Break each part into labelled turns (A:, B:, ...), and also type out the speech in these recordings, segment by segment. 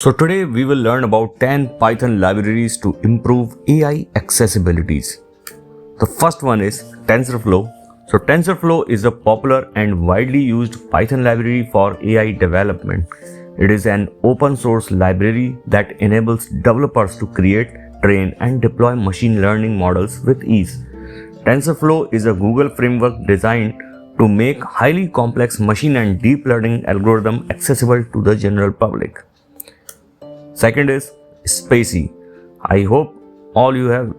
A: So today we will learn about 10 Python libraries to improve AI accessibilities. The first one is TensorFlow. So TensorFlow is a popular and widely used Python library for AI development. It is an open source library that enables developers to create, train and deploy machine learning models with ease. TensorFlow is a Google framework designed to make highly complex machine and deep learning algorithms accessible to the general public. Second is Spacy. I hope all you have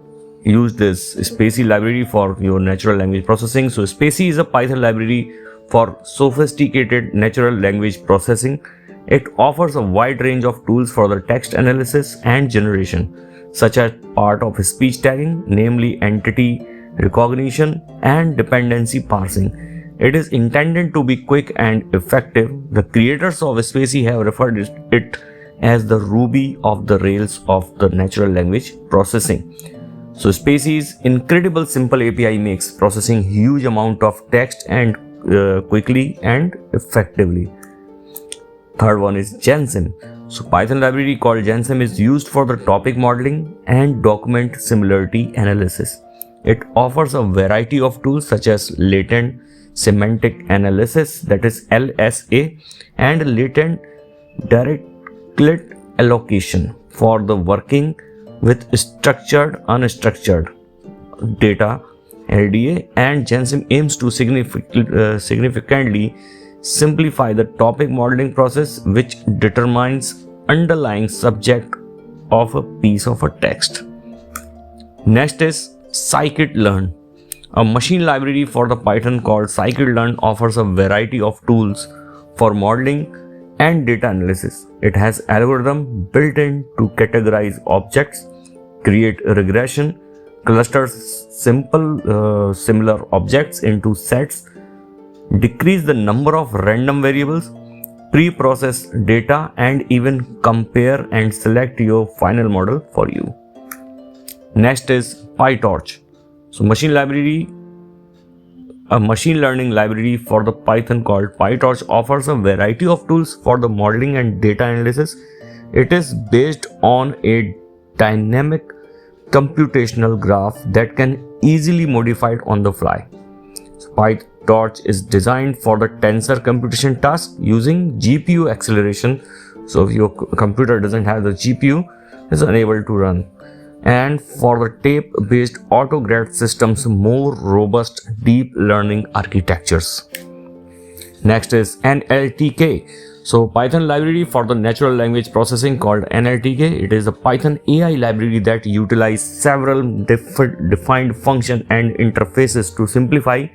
A: used this Spacy library for your natural language processing. So Spacy is a Python library for sophisticated natural language processing. It offers a wide range of tools for the text analysis and generation, such as part of speech tagging, namely entity recognition and dependency parsing. It is intended to be quick and effective. The creators of Spacy have referred it as the Ruby of the Rails of the natural language processing. So Spacy's incredible simple API makes processing huge amount of text and quickly and effectively. Third one is Gensim. So Python library called Gensim is used for the topic modeling and document similarity analysis. It offers a variety of tools such as latent semantic analysis, that is LSA, and latent direct allocation for the working with structured unstructured data LDA, and Gensim aims to significantly simplify the topic modeling process, which determines underlying subject of a piece of a text. Next is scikit-learn. A machine library for the Python called scikit-learn offers a variety of tools for modeling and data analysis. It has algorithm built in to categorize objects, create regression, clusters similar objects into sets, decrease the number of random variables, pre-process data, and even compare and select your final model for you. Next is PyTorch. So a machine learning library for the Python called PyTorch offers a variety of tools for the modeling and data analysis. It is based on a dynamic computational graph that can easily modified on the fly. So PyTorch is designed for the tensor computation task using GPU acceleration. So if your computer doesn't have the GPU, it's unable to run. And for the tape-based autograd systems, more robust deep learning architectures. Next is NLTK. So Python library for the natural language processing called NLTK. It is a Python AI library that utilizes several defined functions and interfaces to simplify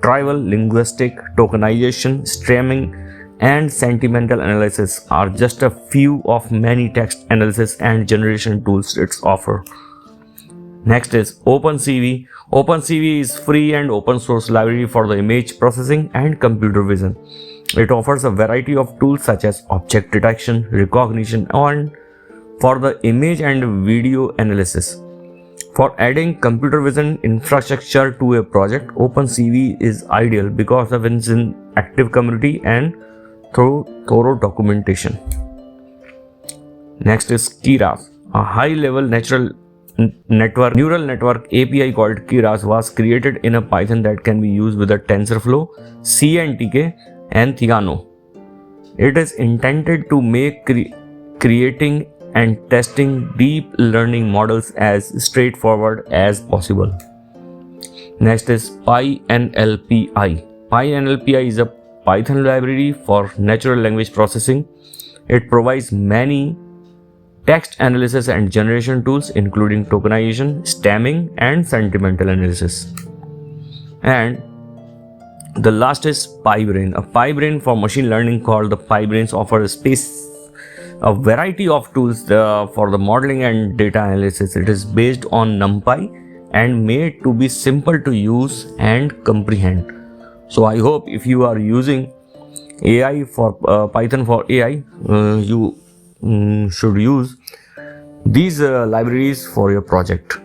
A: trivial linguistic tokenization, stemming, and sentimental analysis are just a few of many text analysis and generation tools it offers. Next is OpenCV. OpenCV is free and open source library for the image processing and computer vision. It offers a variety of tools such as object detection, recognition, and for the image and video analysis. For adding computer vision infrastructure to a project, OpenCV is ideal because of its active community and through thorough documentation. Next is Keras. A high-level neural network API called Keras was created in a Python that can be used with a TensorFlow, CNTK, and Theano. It is intended to make creating and testing deep learning models as straightforward as possible. Next is PyNLPI. PyNLPI is a Python library for natural language processing. It provides many text analysis and generation tools, including tokenization, stemming, and sentimental analysis. And the last is PyBrain. A PyBrain for machine learning called the PyBrains offers a variety of tools for the modeling and data analysis. It is based on NumPy and made to be simple to use and comprehend. So I hope if you are using AI for Python for AI, you should use these libraries for your project.